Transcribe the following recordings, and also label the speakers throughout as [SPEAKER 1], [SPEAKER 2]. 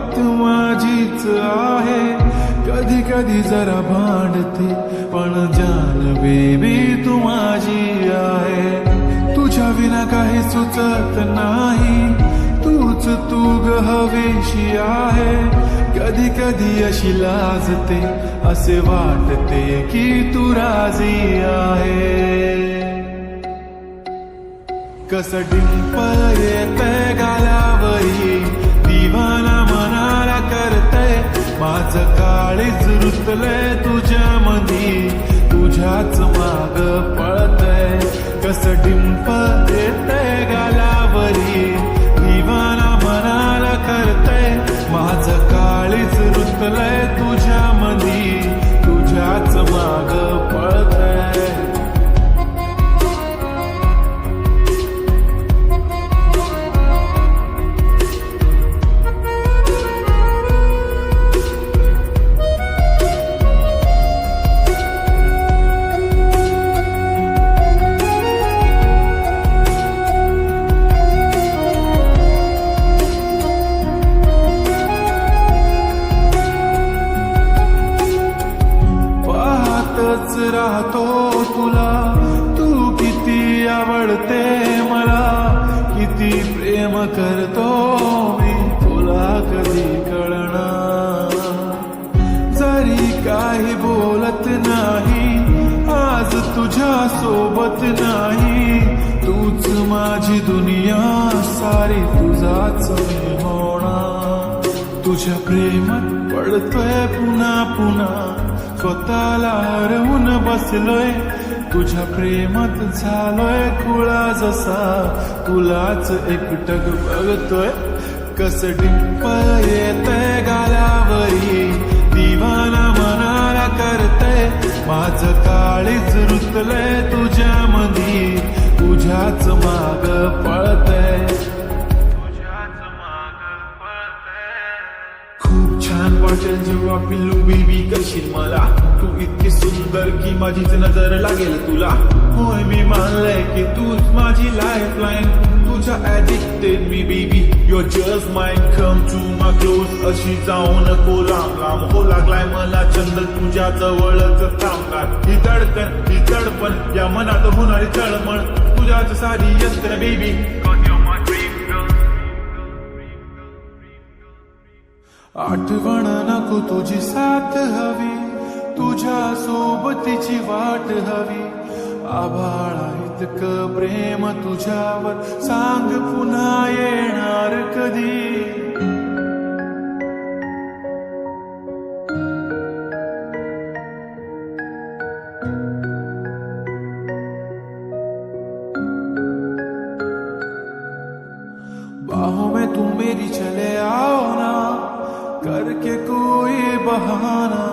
[SPEAKER 1] बात माझीच आहे. कधी कधी जरा भांडते पण जान बेबी तू माझी आहे. तुझ्या विना काही सुचत नाही, तूच तू ग हवेशी आहे. कधी कधी अशी लाजते, असे वाटते की तू राजी आहे. कसं डिंपल येतंय गालावरी, दिवाना मनाला करतय. माझं काळीज रुतलंय तुझ्या मधी, तुझ्याच माग पळतय. कसं डिंपल येतंय गालावरी, दिवाना मनाला करतय. माझं काळीज रुतलंय तुझ्या मधी, तुझ्याच माग पळतय. राहतो तुला, तू किती आवडते मला. किती प्रेम करतो मी तुला कधी कळणार. जरी काही बोलत नाही, आज तुझ्या सोबत नाही. तूच माझी दुनिया सारी, तुझाच मी होणार. तुझ्या प्रेमात पडतोय पुन्हा पुन्हा, स्वतःला हरवून बसलोय. तुझ्या प्रेमात झालोय खुळा जसा, तुलाच एकटक बघतोय. कसं डिंपल येतंय गालावरी, दिवाना मनाला करतय. माझं काळीज रुतलंय तुझ्या मधी, तुझ्याच माग पळतय. छान वाटेल जेव्हा पिल्लू बेबी करशील मला. तू इतकी सुंदर की माझीच नजर लागेल तुला. होय मी मानलंय की तूच माझी लाईफ लाईन. तुझ्या ऍडिक्टेड मी baby, your just mine. Come to my close, अशी जाऊ नको लांब लांब. हो लागलाय मला छंद तुझ्या जवळच थांबणार. ही धडकन ही तडपण या मनात होणारी तळमळ, तुझ्याच सारी यंत्र बेबी. आठवण नको तुझी साथ हवी, तुझ्या सोबतीची वाट हवी. आभाळा इतकं प्रेम तुझ्यावर, सांग पुन्हा येणार कधी. बाहों में तुम मेरी चले आओ ना, करके कोई बहाना.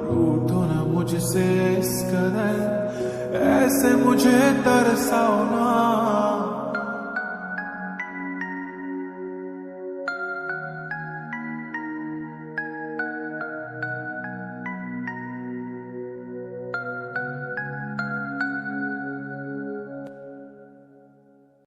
[SPEAKER 1] रूठो ना मुझसे इस कदर, ऐसे मुझे तरसाओ ना.